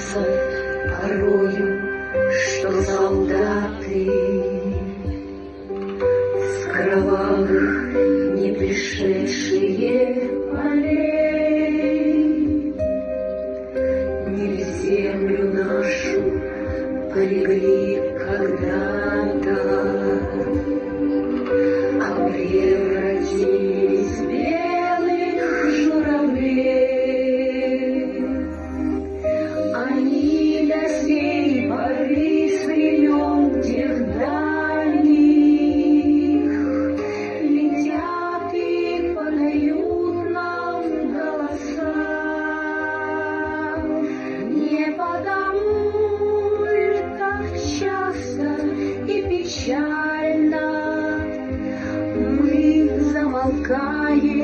кажется порою, что солдаты с кровавых не пришедшие полей не в землю нашу полегли когда-то, а превратились в белых журавлей. Они до сей поры с времен тех дальних летят и подают нам голоса. Не потому ли так часто и печально мы замолкаем